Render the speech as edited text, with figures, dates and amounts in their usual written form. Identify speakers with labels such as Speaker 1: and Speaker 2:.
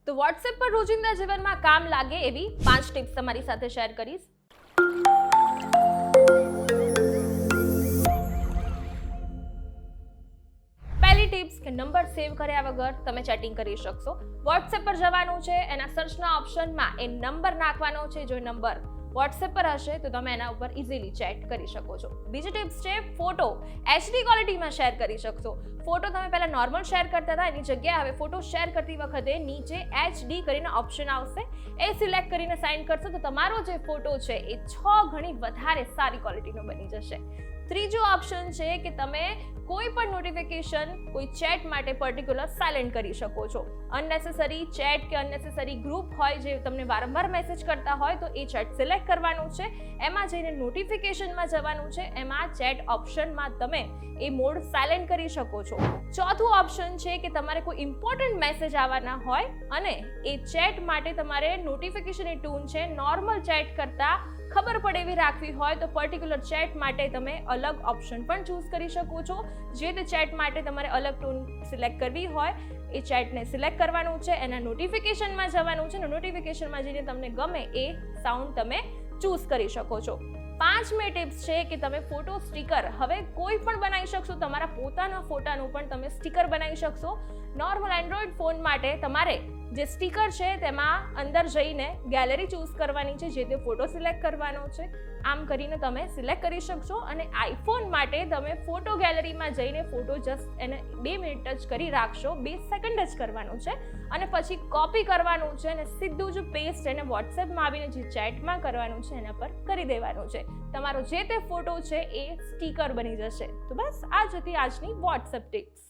Speaker 1: તો વોટ્સએપ પર રોજિંદા જીવનમાં કામ લાગે એવી 5 ટિપ્સ તમારી સાથે શેર કરીશ. પહેલી ટિપ્સ કે નંબર સેવ કર્યા વગર તમે ચેટિંગ કરી શકશો. વોટ્સએપ પર જવાનું છે, એના સર્ચના ઓપ્શનમાં એ નંબર નાખવાનો છે. જો નંબર વોટ્સએપ પર હશે તો તમે એના ઉપર ઇઝીલી ચેટ કરી શકો છો. બીજી ટિપ્સ છે ફોટો HD ક્વોલિટીમાં શેર કરી શકશો. ફોટો તમે પહેલા નોર્મલ શેર કરતા હતા, એની જગ્યાએ હવે ફોટો શેર કરતી વખતે નીચે HD કરીને ઓપ્શન આવશે. એ સિલેક્ટ કરીને સાઇન કરશો તો તમારો જે ફોટો છે એ 6 ગણી વધારે સારી ક્વોલિટીનો બની જશે. ત્રીજો ઓપ્શન છે કે તમે કોઈ પણ નોટિફિકેશન કોઈ ચેટ માટે પર્ટિક્યુલર સાયલેન્ટ કરી શકો છો. અનનેસેસરી ચેટ કે અનનેસેસરી ગ્રુપ હોય જે તમને વારંવાર મેસેજ કરતા હોય તો એ ચેટ સિલેક્ટ કરવાનું છે. એમાં જઈને નોટિફિકેશનમાં જવાનું છે. એમાં ચેટ ઓપ્શનમાં તમે એ મોડ સાયલેન્ટ કરી શકો છો. ચોથું ઓપ્શન છે કે તમારે કોઈ ઇમ્પોર્ટન્ટ મેસેજ આવવાના હોય અને એ ચેટ માટે તમારે નોટિફિકેશનની ટૂન છે નોર્મલ ચેટ કરતા ખબર પડે એવી રાખવી હોય તો પર્ટિક્યુલર ચેટ માટે તમે અલગ ઓપ્શન પણ ચૂઝ કરી શકો છો. જે તે ચેટ માટે તમારે અલગ ટૂન સિલેક્ટ કરવી હોય એ ચેટને સિલેક્ટ કરવાનું છે, એના નોટિફિકેશનમાં જવાનું છે. નોટિફિકેશનમાં જઈને તમને ગમે એ સાઉન્ડ તમે ચૂઝ કરી શકો છો. 5મી ટિપ્સ છે કે તમે ફોટો સ્ટીકર હવે કોઈ પણ બનાવી શકશો. તમારા પોતાના ફોટાનું પણ તમે સ્ટીકર બનાવી શકશો. નોર્મલ એન્ડ્રોઈડ ફોન માટે તમારે જે સ્ટીકર છે તેમાં અંદર જઈને ગેલેરી ચૂઝ કરવાની છે, જે તે ફોટો સિલેક્ટ કરવાનો છે. આમ કરીને તમે સિલેક્ટ કરી શકશો. અને આઈફોન માટે તમે ફોટો ગેલેરીમાં જઈને ફોટો જસ્ટ એને 2 મિનિટ જ કરી રાખશો, 2 સેકન્ડ જ કરવાનું છે અને પછી કોપી કરવાનું છે અને સીધું જ પેસ્ટ એને વોટ્સએપમાં આવીને જે ચેટમાં કરવાનું છે એના પર કરી દેવાનું છે. તમારો જે તે ફોટો છે એ સ્ટીકર બની જશે. તો બસ આ જ હતી આજની વોટ્સએપ ટિપ્સ.